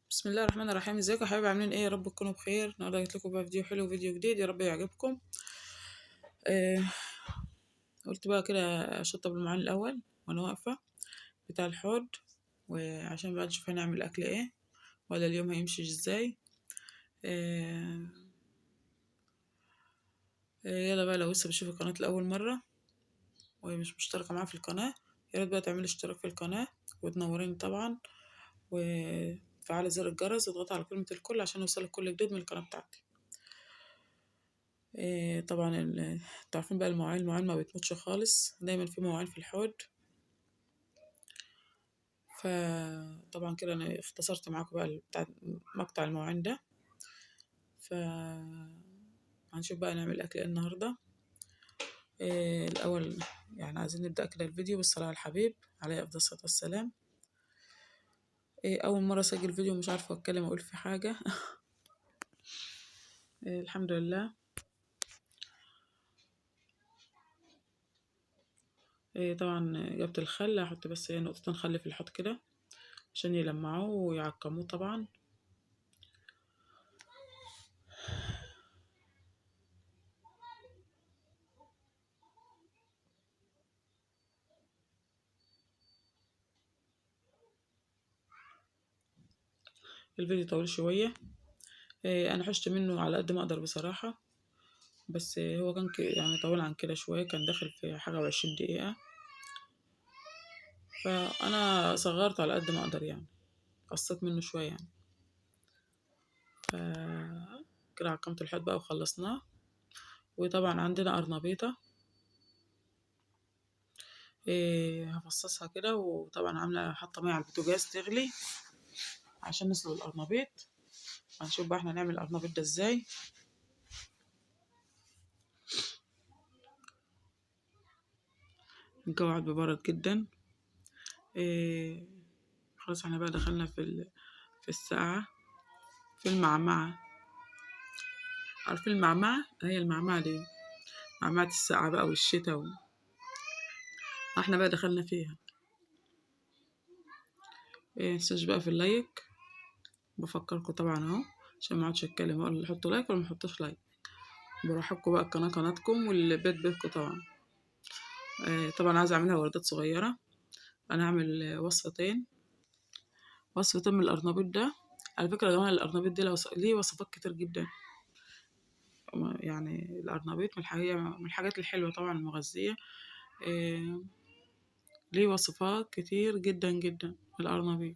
بسم الله الرحمن الرحيم. ازيكم يا حبايبي؟ عاملين ايه؟ يا رب تكونوا بخير. النهارده جيت لكم بقى فيديو حلو، فيديو جديد، يا رب يعجبكم. آه قلت بقى كده اشطب المعان الاول وانا واقفه بتاع الحوض، وعشان بقى نشوف هنعمل اكل ايه ولا اليوم هيمشي ازاي. آه يلا بقى، لو لسه بتشوف القناه لاول مره ومش مشتركه معايا في القناه، يا ريت بقى تعملي اشتراك في القناه وتنوريني طبعا، وتفعلي زر الجرس وتضغطي على كلمه الكل عشان يوصلك كل جديد من القناه بتاعتي. طبعا تعرفين بقى المواعين ما بتموتش خالص، دايما في مواعين في الحوض. فطبعا كده انا اختصرت معاكم بقى بتاع مقطع المواعين ده. ف هنشوف بقى نعمل اكل ايه النهارده. الاول يعني عايزين نبدا كده الفيديو بالصلاه على الحبيب عليه افضل الصلاه والسلام. اول مره اسجل فيديو مش عارفه اتكلم اقول في حاجه. الحمد لله. طبعا جبت الخل، هحط بس نقطتين خل في الحوض كده عشان يلمعوه ويعقموه طبعا. الفيديو طويل شويه، انا حشت منه على قد ما اقدر بصراحة، بس هو كان يعني طول عن كده شوية، كان داخل في حاجة وعشرين دقيقة، فانا صغرت على قد ما اقدر يعني، قصيت منه شوية يعني. ف كده عقمت الحوض بقى وخلصناه. وطبعا عندنا قرنبيطة، هفصصها كده، وطبعا عاملة حاطة مية على البوتاجاز تغلي عشان نسلق القرنبيط. هنشوف بقى احنا نعمل القرنبيط ده ازاي. الجو عاد ببرد جدا. إيه خلاص احنا بقى دخلنا في الساعة، في المعمعة. عارفين المعمعة؟ هي المعمعة دي معمعة الساعة بقى والشتا احنا بقى دخلنا فيها. متنسوش بقى في اللايك، بفكركم طبعا اهو عشان ما اقعدش اتكلم اقول اللي حطوا لايك ولا ما حطوش لايك. برحبكم بقى، القناة قناتكم والبيت بيتكم طبعا. طبعا عايزة اعملها وردات صغيرة. انا هعمل وصفتين من القرنبيط ده. على فكرة يا جماعة، القرنبيط ده ليه وصفات كتير جدا. يعني القرنبيط من الحاجات الحلوة طبعا المغذية. آه، ليه وصفات كتير جدا جدا القرنبيط.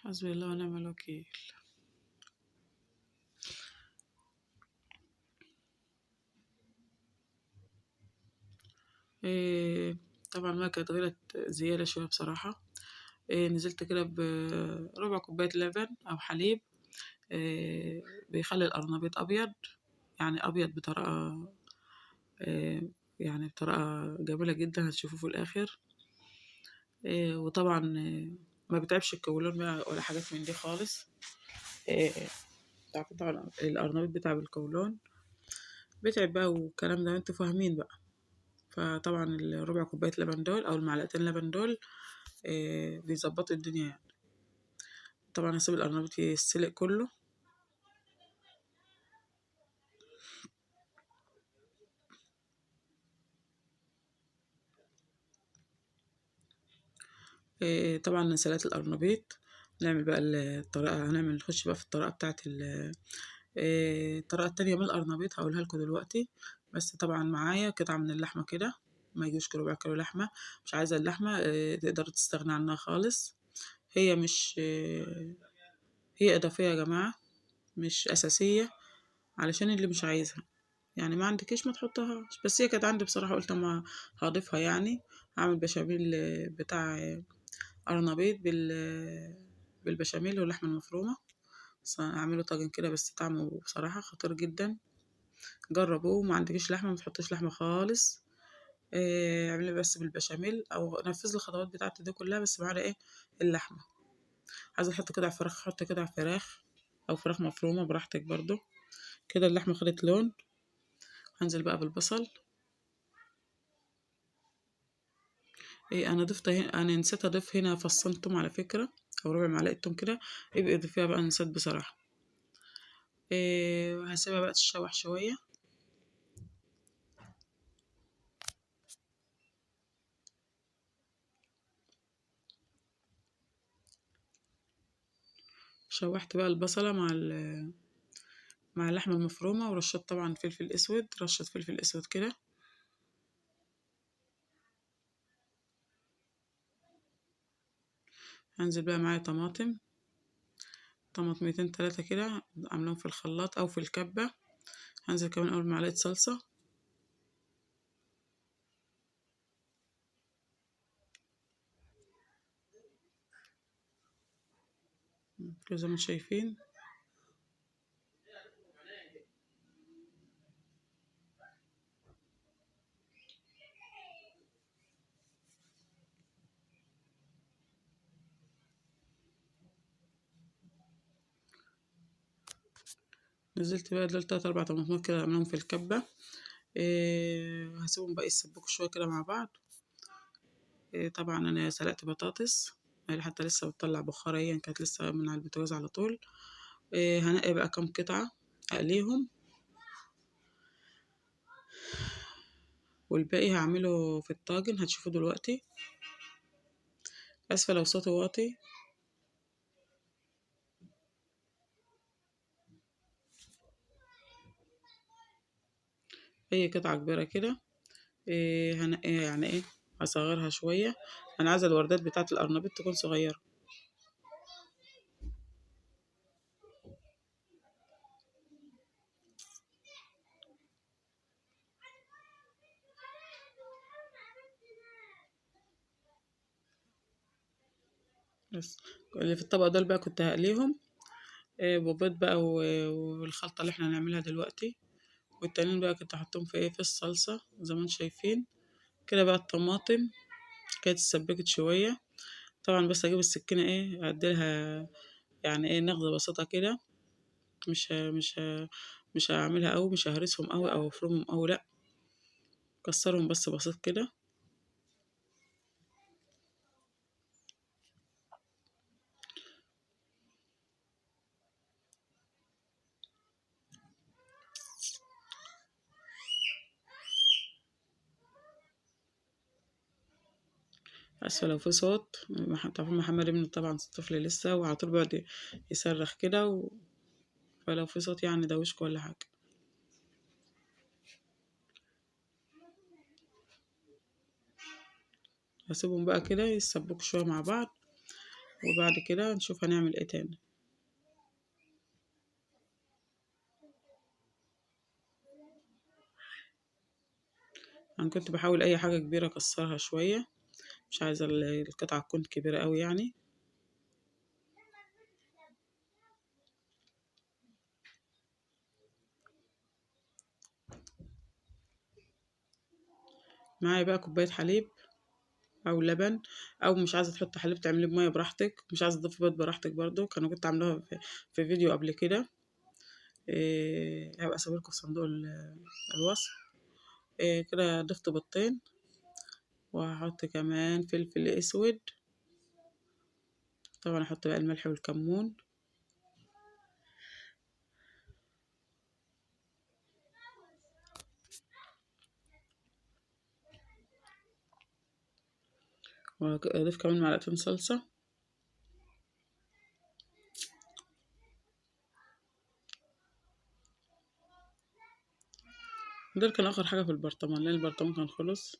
حسبي الله ونعم الوكيل. طبعا ما كانت غلت زيادة شوية بصراحة. نزلت كده بربع كوباية لبن أو حليب. بيخلي القرنبيط أبيض، يعني أبيض بطريقة، آه، يعني بطريقة جميلة جدا هتشوفوه في الآخر. وطبعا ما بتعبش الكولون بقى ولا حاجات من دي خالص. آه، تعرفين طبعا القرنبيط بتاع القولون بيتعب بقى والكلام ده انتوا فاهمين بقى. فطبعا الربع كوباية لبن دول أو المعلقتين لبن دول بيظبطوا الدنيا يعني. طبعا هسيب القرنبيط يتسلق كله. طبعا سلقت القرنبيط. نعمل بقى الطريقة، نخش بقى في الطريقة بتاعت الطريقة التانية من القرنبيط هقولها لكم دلوقتي. بس طبعا معايا قطعة من اللحمة كده، ما يجوش كيلو ربع كيلو لحمة. مش عايزة اللحمة تقدر تستغنى عنها خالص. هي مش هي إضافية يا جماعة، مش أساسية، علشان اللي مش عايزها يعني ما عندكيش ما تحطهاش. بس هي كانت عندي بصراحة، قلت اما هضيفها يعني. هعمل بشاميل بتاع قرنبيط بالبشاميل واللحمة المفرومة. اعمله طاجن كده، بس طعمه بصراحة خطير جدا. جربوه. ما عندكيش لحمة ما تحطيش لحمة خالص. اعملي بس بالبشاميل او نفذ الخطوات بتاعتي دي كلها، بس معانا ايه؟ اللحمة. عايزة احط قطع فراخ، احط قطع فراخ. او فراخ مفرومة براحتك برضو. كده اللحمة خدت لون. هنزل بقى بالبصل. انا ضفت هنا، انا نسيت اضيف هنا فصين توم على فكرة، او ربع معلقة توم كده، ابقي ضيفيها بقى، نسيت بصراحة. هسيبها بقى تتشوح شوية. شوحت بقى البصلة مع اللحمة المفرومة، ورشت طبعا فلفل اسود، رشة فلفل اسود كده. هنزل بقى معايا طماطميتين 3 كده، عاملاهم في الخلاط او في الكبة. هنزل كمان اول معلقة صلصة كده زي ما انتم شايفين. نزلت بقى دول 3 4 طماطمات كده، عاملاهم في الكبة. هسيبهم بقى يتسبكوا شوية كده مع بعض. طبعا انا سلقت بطاطس، اللي حتى لسه بتطلع بخار، هي كانت لسه من على البوتاجاز على طول. هنقي بقى كام قطعة اقليهم، والباقي هعمله في الطاجن هتشوفوه دلوقتي. اسفة لو صوتي واطي. اي قطعة كبيرة كده. هنقيها يعني ايه، هصغرها شوية. انا عايزة الوردات بتاعة القرنبيط تكون صغيرة. بس اللي في الطبق دول بقى كنت هقليهم ببيض بقى والخلطة اللي احنا هنعملها دلوقتي. والتانيين بقى كنت احطهم في ايه، في الصلصة زي ما انتم شايفين كده. بقى الطماطم كانت اتسبكت شوية طبعا، بس اجيب السكينة ايه اديلها يعني ايه نغزة بسيطة كده. مش هعملها قوي، مش ههرسهم قوي او افرمهم قوي، لا، كسرهم بس بسيط كده. اسفة لو في صوت، طبعا محمد ابني طبعا طفل لسه، وعلى طول بيقعد يصرخ كده فلو في صوت يعني دوشك ولا حاجة. هسيبهم بقى كده يتسبكوا شوية مع بعض، وبعد كده نشوف هنعمل ايه تاني. انا كنت بحاول اي حاجة كبيرة اكسرها شوية، مش عايزة القطعة تكون كبيرة قوي يعني. معايا بقى كوباية حليب او لبن، او مش عايزة تحط حليب تعمليه بمية براحتك، مش عايزة تضيف بيض براحتك برضو. كنت عاملاها في فيديو قبل كده. هبقى اسيبلكوا في صندوق الوصف. كده ضفت بيضتين، وهحط كمان فلفل اسود. طبعا احط بقى الملح والكمون. واضيف كمان معلقتين صلصة. دول كان اخر حاجة في البرطمان، لان البرطمان كان خلص.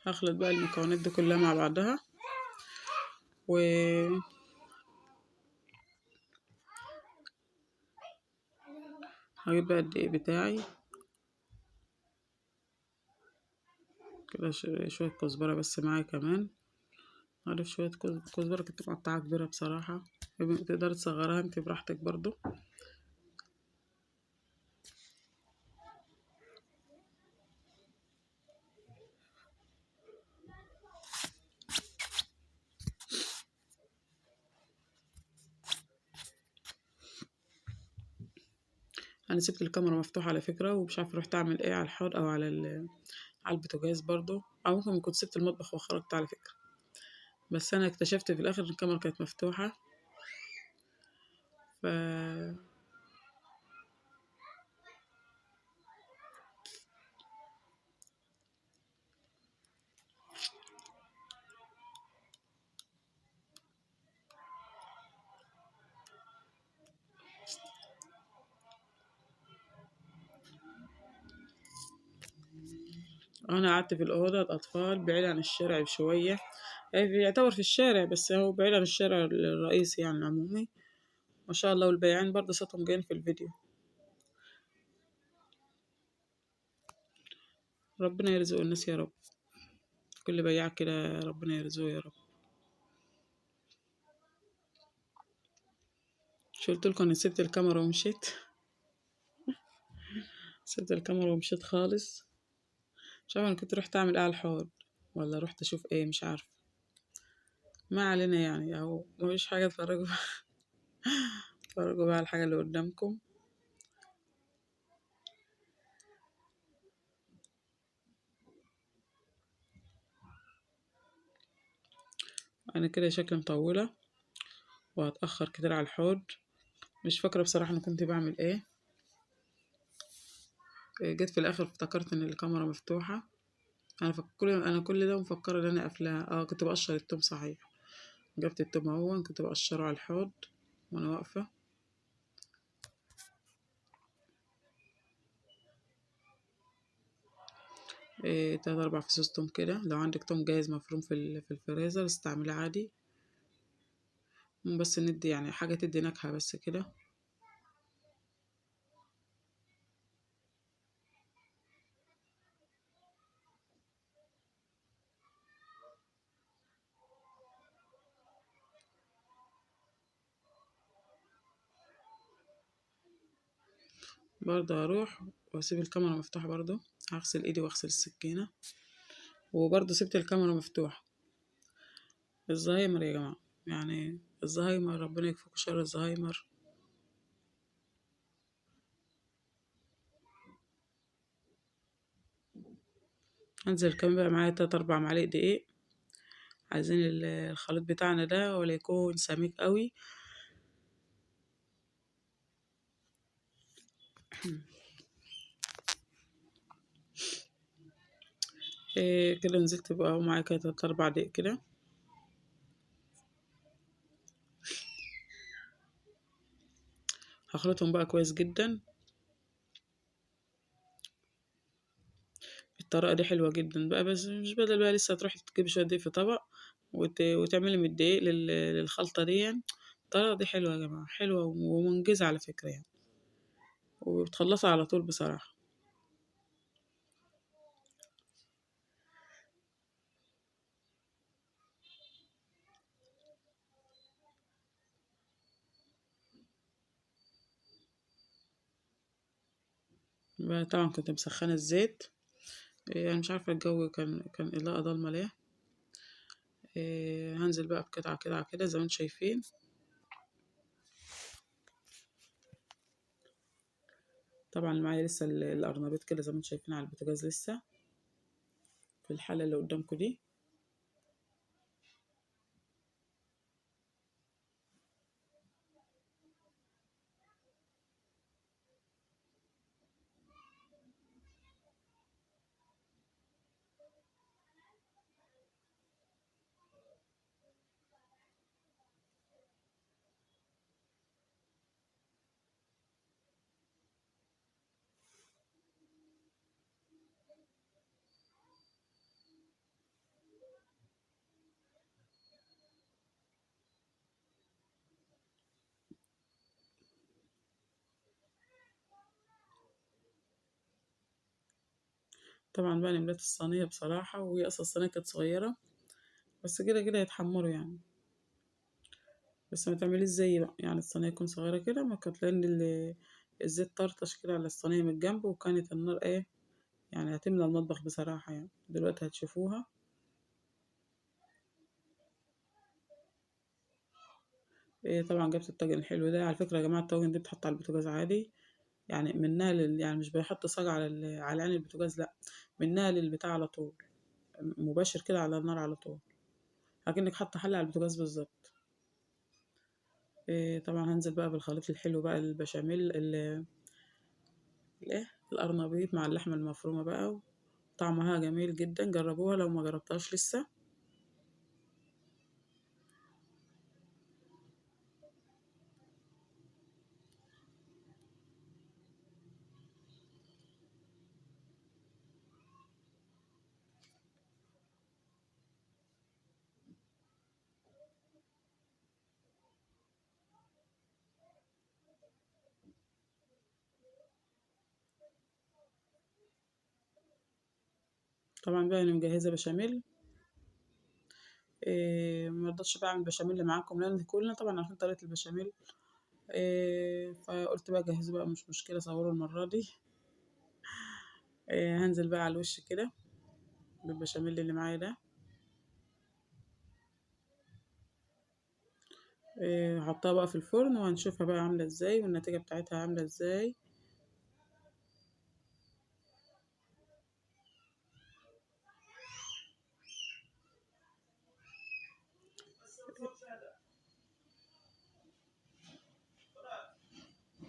هخلط بقى المكونات دي كلها مع بعضها، و هجيب بقى الدقيق بتاعي كده، شوية كزبرة بس معايا كمان. هضيف شوية كزبرة كنت مقطعة كبيرة بصراحة. تقدري تصغرها انت براحتك برضو. انا سبت الكاميرا مفتوحة على فكرة، ومش عارفة رحت اعمل ايه على الحوض او على البوتاجاز برضو، او ممكن كنت سبت المطبخ وخرجت على فكرة. بس انا اكتشفت في الاخر ان الكاميرا كانت مفتوحة. ف انا قعدت في الاوضه الاطفال بعيد عن الشارع بشويه، يعتبر في الشارع بس هو بعيد عن الشارع الرئيسي يعني العمومي. ما شاء الله، والبياعين برضه صوتهم جايين في الفيديو. ربنا يرزق الناس يا رب، كل بياع كده ربنا يرزقه يا رب. شو قلت لكم، اني سبت الكاميرا ومشيت. سبت الكاميرا ومشيت خالص. مش عارفه انا كنت رحت اعمل ايه على الحوض، ولا رحت اشوف ايه، مش عارفه. ما علينا يعني، اهو مفيش حاجه اتفرجوا. اتفرجوا بقى على الحاجه اللي قدامكم. انا كده شكلي مطوله وهتاخر كتير على الحوض. مش فاكره بصراحه انا كنت بعمل ايه. جيت في الاخر افتكرت ان الكاميرا مفتوحه. انا كل ده مفكره ان انا قافلاها. كنت بقشر التوم صحيح. جبت التوم اهو كنت بقشره على الحوض وانا واقفه. تلات اربع فصوص توم كده. لو عندك توم جاهز مفروم في الفريزر استعمليه عادي. بس ندي يعني حاجه تدي نكهه بس كده. برضه هروح واسيب الكاميرا مفتوحه برضه. هغسل ايدي واغسل السكينه. وبرضه سبت الكاميرا مفتوحه. الزهايمر يا جماعه، يعني الزهايمر ربنا يكفيكوا شر الزهايمر. هنزل كمان بقى معايا تلات اربع معالق دقيق. عايزين الخليط بتاعنا ده ولا يكون سميك قوي. كده نزلت بقى معايا كده تلات اربع دقايق كده. هخلطهم بقى كويس جدا. الطريقة دي حلوة جدا بقى، بس مش بدل بقى لسه تروحي تجيبي شوية دقيق في طبق وتعملي من الدقيق للخلطة دي. الطريقة دي حلوة يا جماعة، حلوة ومنجزة على فكرة يعني، وبتخلصها على طول بصراحة. بقى طبعا كنت مسخنة الزيت. يعني مش عارفة الجو كان إضاءة ضلمة ليه. هنزل بقى بقطعة قطعة كده زي ما انتم شايفين. طبعا معايا لسه القرنبيط كده زي ما انتم شايفين على البوتاجاز لسه في الحلة اللي قدامكم دي. طبعا بقى نملات الصينية بصراحة، وهي أصلا الصينية كانت صغيرة، بس كده كده يتحمروا يعني. بس ما تعمليش زيي بقى، يعني الصينية تكون صغيرة كده، ما كانت لأن الزيت طرطش كده على الصينية من الجنب، وكانت النار ايه يعني هتملى المطبخ بصراحة. يعني دلوقتي هتشوفوها. إيه طبعا جبت الطاجن الحلو ده. على فكرة يا جماعة الطاجن دي بتحط على البوتاجاز عادي، يعني منها يعني مش بيحط صاج على على عين البوتاجاز، لا، منها للبتاع على طول، مباشر كده على النار على طول، اكنك حاطه حله على البوتاجاز بالظبط. إيه طبعا هنزل بقى بالخليط الحلو بقى، البشاميل الايه القرنبيط مع اللحمه المفرومه بقى، طعمها جميل جدا، جربوها لو ما جربتهاش لسه. طبعا بقى انا مجهزه بشاميل. إيه ما رضيتش بقى اعمل بشاميل معاكم لان كلنا طبعا عارفين طريقه البشاميل. إيه فقلت بقى جهزوا بقى، مش مشكله، صوروا المره دي. إيه هنزل بقى على الوش كده بالبشاميل اللي معايا ده. إيه هحطها بقى في الفرن وهنشوفها بقى عامله ازاي والنتيجه بتاعتها عامله ازاي.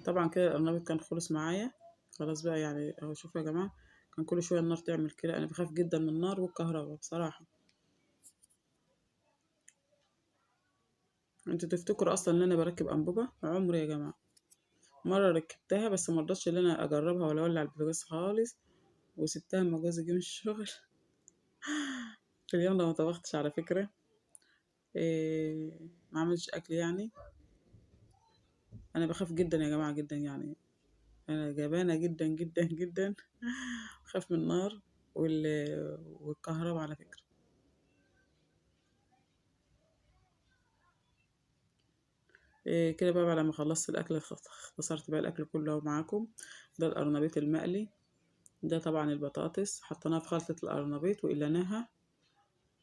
طبعا كده القرنبيط كان خلص معايا خلاص بقى، يعني اهو شوفوا يا جماعة، كان كل شوية النار تعمل كده، انا بخاف جدا من النار والكهرباء بصراحة. انتوا تفتكروا اصلا ان انا بركب انبوبة؟ عمري يا جماعة مرة ركبتها، بس مرضتش ان انا اجربها ولا اولع البوتاجاز خالص، وسبتها اما جوزي جه من الشغل. في اليوم ده ما طبختش على فكرة. إيه ما عملتش اكل يعني. انا بخاف جدا يا جماعة جدا يعني، انا جبانة جدا جدا جدا. بخاف من النار والكهرباء على فكرة. إيه كده بقى بعد ما خلصت الأكل، اختصرت بقى الأكل كله معاكم. ده القرنبيط المقلي، ده طبعا البطاطس حطيناها في خلطة القرنبيط وقلناها.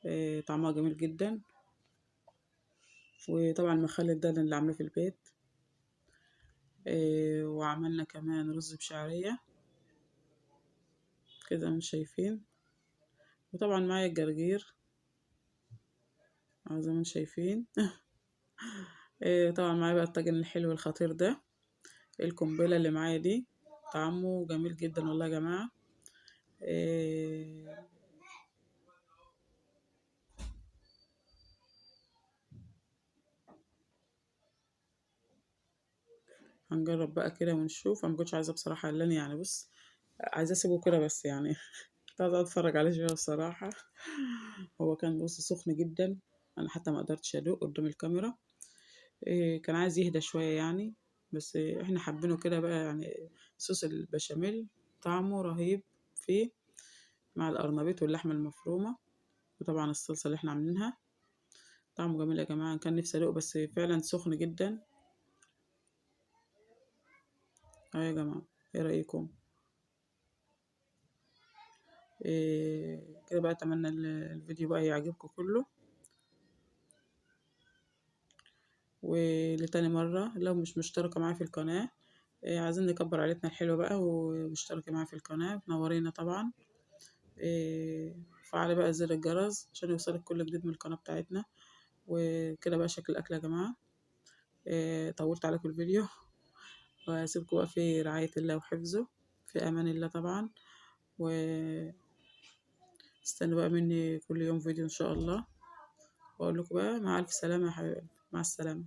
إيه طعمها جميل جدا. وطبعا المخلل ده اللي عامله في البيت. إيه وعملنا كمان رز بشعرية كده مش شايفين. وطبعا معايا الجرجير زي ما انتم شايفين. إيه طبعا معايا بقى الطاجن الحلو الخطير ده، القنبلة اللي معايا دي، طعمه جميل جدا والله يا جماعة. إيه هنجرب بقى كده ونشوف. انا مكنتش عايزه بصراحه اعلان يعني، بص عايزه اسيبه كده بس يعني. كنت عايزه اتفرج عليه شويه بصراحه. هو كان بص سخن جدا، انا حتى ما قدرتش ادوق قدام الكاميرا. إيه كان عايز يهدى شويه يعني، بس إيه احنا حابينه كده بقى يعني. صوص البشاميل طعمه رهيب فيه، مع القرنبيط واللحمه المفرومه، وطبعا الصلصه اللي احنا عاملينها. طعمه جميل يا جماعه، كان نفسي ادوق بس فعلا سخن جدا. اه يا جماعه، ايه رايكم؟ إيه كده بقى، اتمنى الفيديو بقى يعجبكم كله. ولتاني مرة لو مش مشتركة معايا في القناة، إيه عايزين نكبر عيلتنا الحلوة بقى ومشتركة معايا في القناة تنورينا طبعا. إيه فعلي بقى زر الجرس عشان يوصلك كل جديد من القناة بتاعتنا. وكده بقى شكل الأكل يا جماعة. إيه طولت عليكم الفيديو، وهسيبكم بقى في رعاية الله وحفظه، في أمان الله طبعا. واستنوا بقى مني كل يوم فيديو إن شاء الله. وأقول لكم بقى مع ألف سلامة يا حبايبي، مع السلامة.